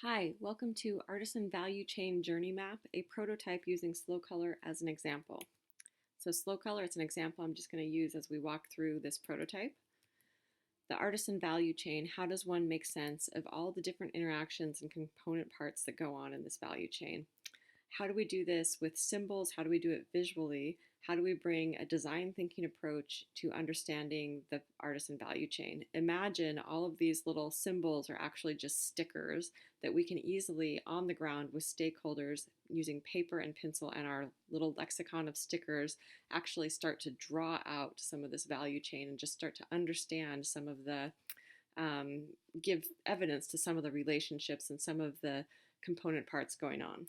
Hi, welcome to Artisan Value Chain Journey Map, a prototype using slow color as an example. So slow color, it's an example I'm just going to use as we walk through this prototype. The artisan value chain, how does one make sense of all the different interactions and component parts that go on in this value chain? How do we do this with symbols? How do we do it visually? How do we bring a design thinking approach to understanding the artisan value chain? Imagine all of these little symbols are actually just stickers that we can easily on the ground with stakeholders using paper and pencil and our little lexicon of stickers actually start to draw out some of this value chain and just start to understand some of the give evidence to some of the relationships and some of the component parts going on.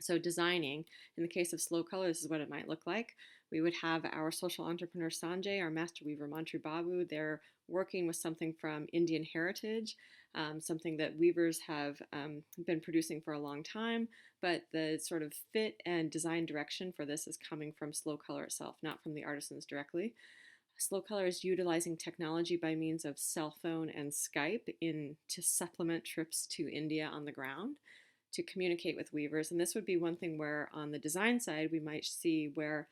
So designing, in the case of slow color, this is what it might look like. We would have our social entrepreneur Sanjay, our master weaver Mantri Babu. They're working with something from Indian heritage, something that weavers have been producing for a long time, but the sort of fit and design direction for this is coming from slow color itself, not from the artisans directly. Slow color is utilizing technology by means of cell phone and Skype to supplement trips to India on the ground to communicate with weavers. And this would be one thing where on the design side, we might see where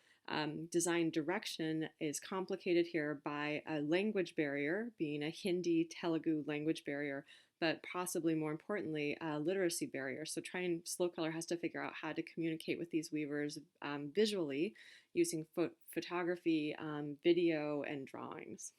design direction is complicated here by a language barrier, being a Hindi, Telugu language barrier, but possibly more importantly, a literacy barrier. So slow color has to figure out how to communicate with these weavers visually using photography, video, and drawings.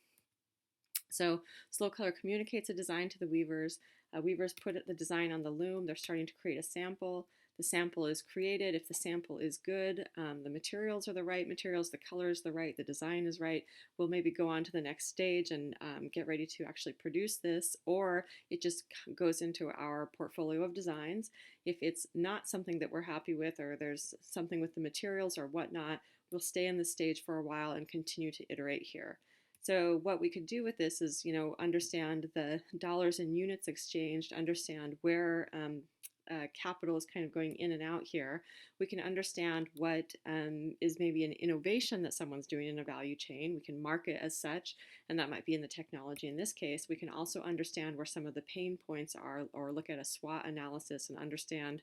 So slow color communicates a design to the weavers. Weavers put the design on the loom. They're starting to create a sample. The sample is created. If the sample is good, the materials are the right materials, the color is the right, the design is right, we'll maybe go on to the next stage and get ready to actually produce this, or it just goes into our portfolio of designs. If it's not something that we're happy with, or there's something with the materials or whatnot, we'll stay in this stage for a while and continue to iterate here. So what we could do with this is, understand the dollars and units exchanged, understand where capital is kind of going in and out here. We can understand what is maybe an innovation that someone's doing in a value chain. We can mark it as such, and that might be in the technology in this case. We can also understand where some of the pain points are, or look at a SWOT analysis and understand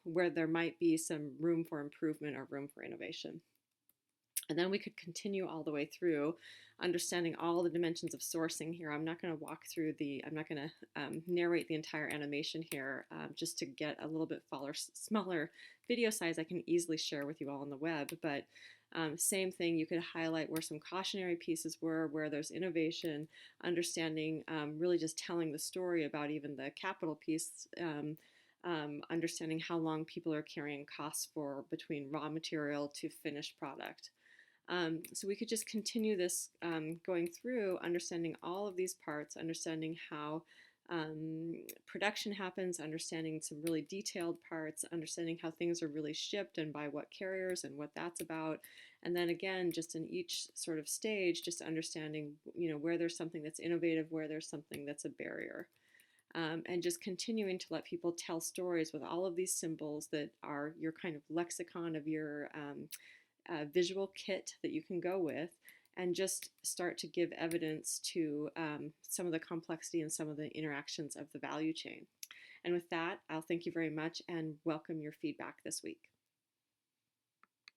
where there might be some room for improvement or room for innovation. And then we could continue all the way through understanding all the dimensions of sourcing here. I'm not going to I'm not going to narrate the entire animation here just to get a little bit smaller video size I can easily share with you all on the web. But same thing, you could highlight where some cautionary pieces were, where there's innovation, understanding, really just telling the story about even the capital piece, understanding how long people are carrying costs for between raw material to finished product. So we could just continue this going through, understanding all of these parts, understanding how production happens, understanding some really detailed parts, understanding how things are really shipped and by what carriers and what that's about. And then again, just in each sort of stage, just understanding, where there's something that's innovative, where there's something that's a barrier. And just continuing to let people tell stories with all of these symbols that are your kind of lexicon of your visual kit that you can go with, and just start to give evidence to some of the complexity and some of the interactions of the value chain. And with that, I'll thank you very much and welcome your feedback this week.